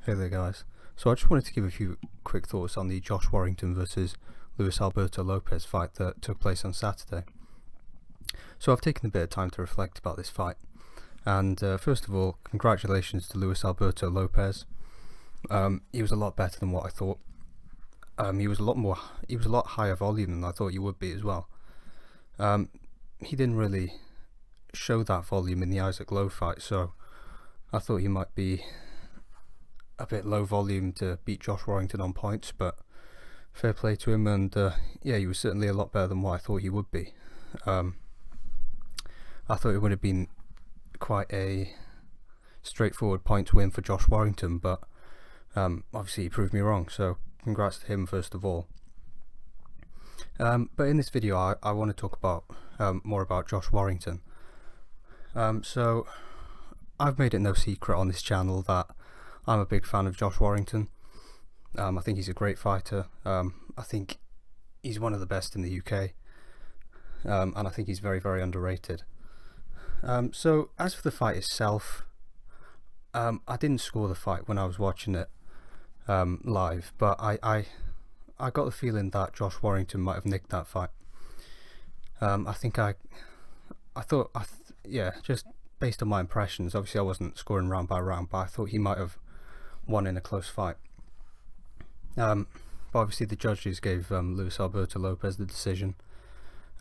Hey there guys, so I just wanted to give a few quick thoughts on the Josh Warrington versus Luis Alberto Lopez fight that took place on Saturday. So I've taken a bit of time to reflect about this fight, and first of all, congratulations to Luis Alberto Lopez. He was a lot better than what I thought. He was a lot higher volume than I thought he would be as well. He didn't really show that volume in the Isaac Lowe fight, so I thought he might be a bit low volume to beat Josh Warrington on points, but fair play to him, and yeah, he was certainly a lot better than what I thought he would be. I thought it would have been quite a straightforward point to win for Josh Warrington, but obviously he proved me wrong, so congrats to him first of all. But in this video I want to talk about more about Josh Warrington. So I've made it no secret on this channel that I'm a big fan of Josh Warrington. I think he's a great fighter. I think he's one of the best in the UK, and I think he's very, very underrated. So as for the fight itself, I didn't score the fight when I was watching it live, but I got the feeling that Josh Warrington might have nicked that fight. Yeah, just based on my impressions, obviously I wasn't scoring round by round, but I thought he might have won in a close fight. But obviously the judges gave Luis Alberto Lopez the decision,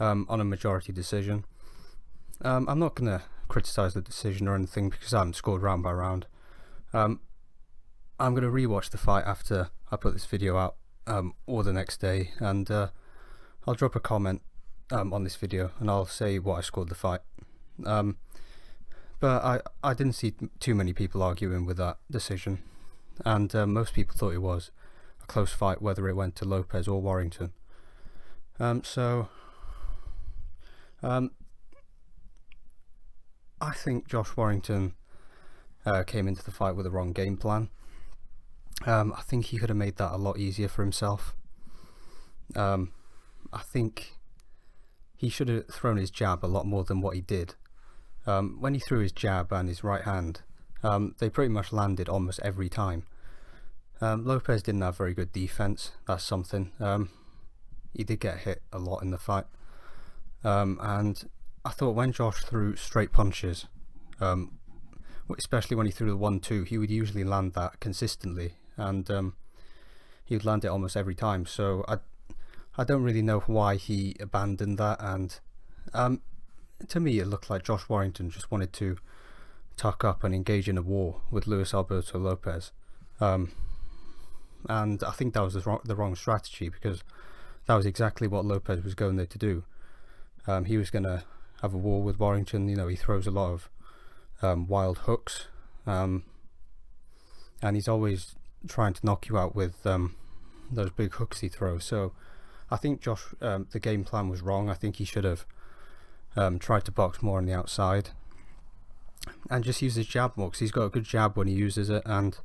on a majority decision. I'm not going to criticise the decision or anything because I haven't scored round by round. I'm going to rewatch the fight after I put this video out, or the next day, and I'll drop a comment on this video and I'll say what I scored the fight. But I didn't see too many people arguing with that decision, and most people thought it was a close fight whether it went to Lopez or Warrington. I think Josh Warrington came into the fight with the wrong game plan. I think he could have made that a lot easier for himself. I think he should have thrown his jab a lot more than what he did. When he threw his jab and his right hand, they pretty much landed almost every time. Lopez didn't have very good defense, that's something. He did get hit a lot in the fight. And I thought when Josh threw straight punches, especially when he threw the 1-2, he would usually land that consistently, and he would land it almost every time. So I don't really know why he abandoned that, and to me it looked like Josh Warrington just wanted to tuck up and engage in a war with Luis Alberto Lopez. And I think that was the wrong strategy, because that was exactly what Lopez was going there to do. He was going to have a war with Warrington. You know, he throws a lot of wild hooks, and he's always trying to knock you out with those big hooks he throws. So I think Josh, the game plan was wrong. I think he should have tried to box more on the outside and just use his jab more, because he's got a good jab when he uses it, and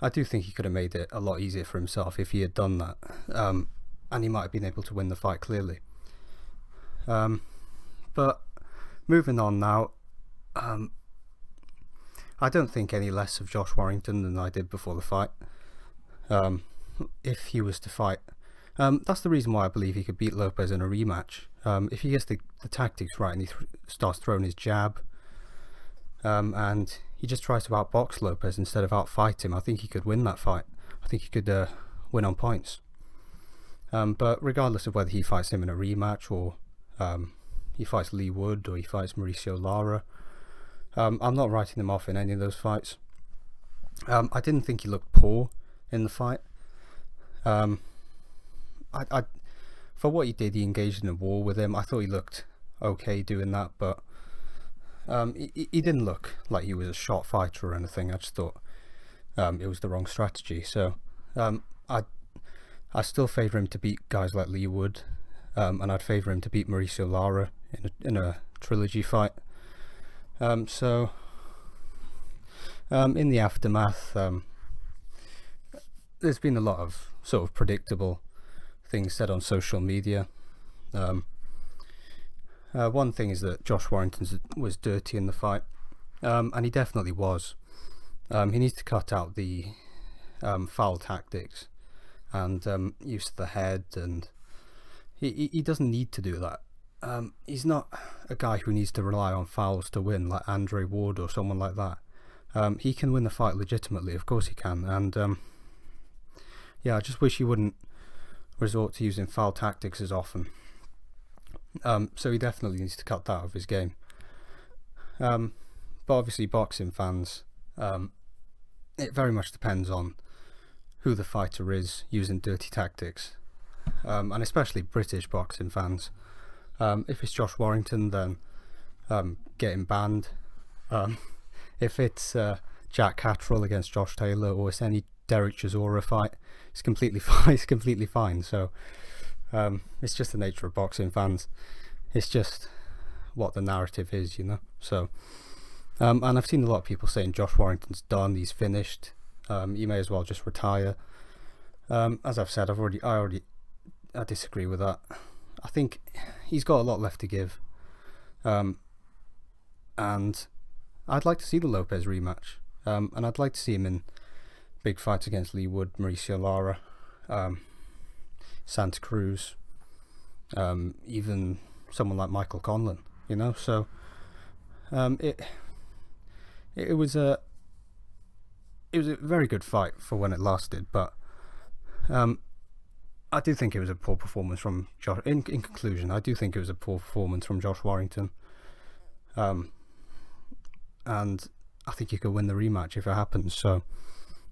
I do think he could have made it a lot easier for himself if he had done that, and he might have been able to win the fight clearly. But moving on now, I don't think any less of Josh Warrington than I did before the fight. If he was to fight, that's the reason why I believe he could beat Lopez in a rematch. If he gets the tactics right and he starts throwing his jab, and he just tries to outbox Lopez instead of outfight him, I think he could win that fight. I think he could win on points. But regardless of whether he fights him in a rematch, or he fights Lee Wood, or he fights Mauricio Lara, I'm not writing him off in any of those fights. I didn't think he looked poor in the fight. For what he did, he engaged in a war with him. I thought he looked okay doing that, but he didn't look like he was a shot fighter or anything. I just thought it was the wrong strategy. So I still favour him to beat guys like Lee Wood, and I'd favour him to beat Mauricio Lara in a trilogy fight. In the aftermath, there's been a lot of sort of predictable things said on social media. One thing is that Josh Warrington was dirty in the fight, and he definitely was. He needs to cut out the foul tactics and use to the head, and he doesn't need to do that. He's not a guy who needs to rely on fouls to win, like Andre Ward or someone like that. He can win the fight legitimately, of course he can, and yeah, I just wish he wouldn't resort to using foul tactics as often. So he definitely needs to cut that out of his game. But obviously boxing fans, it very much depends on who the fighter is using dirty tactics, and especially British boxing fans. If it's Josh Warrington, then get him banned. If it's Jack Catterall against Josh Taylor, or it's any Derek Chisora fight, it's completely fine. It's completely fine. So it's just the nature of boxing fans. It's just what the narrative is, you know. So and I've seen a lot of people saying Josh Warrington's done, he's finished. You may as well just retire. As I've said, I disagree with that. I think he's got a lot left to give, and I'd like to see the Lopez rematch, and I'd like to see him in big fights against Lee Wood, Mauricio Lara, Santa Cruz, even someone like Michael Conlan, you know. So it was a very good fight for when it lasted, but I do think it was a poor performance from Josh. In conclusion, I do think it was a poor performance from Josh Warrington, and I think he could win the rematch if it happens. So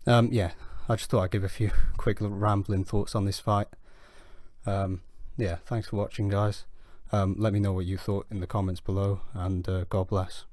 yeah, I just thought I'd give a few quick little rambling thoughts on this fight. Yeah, thanks for watching, guys. Let me know what you thought in the comments below, and God bless.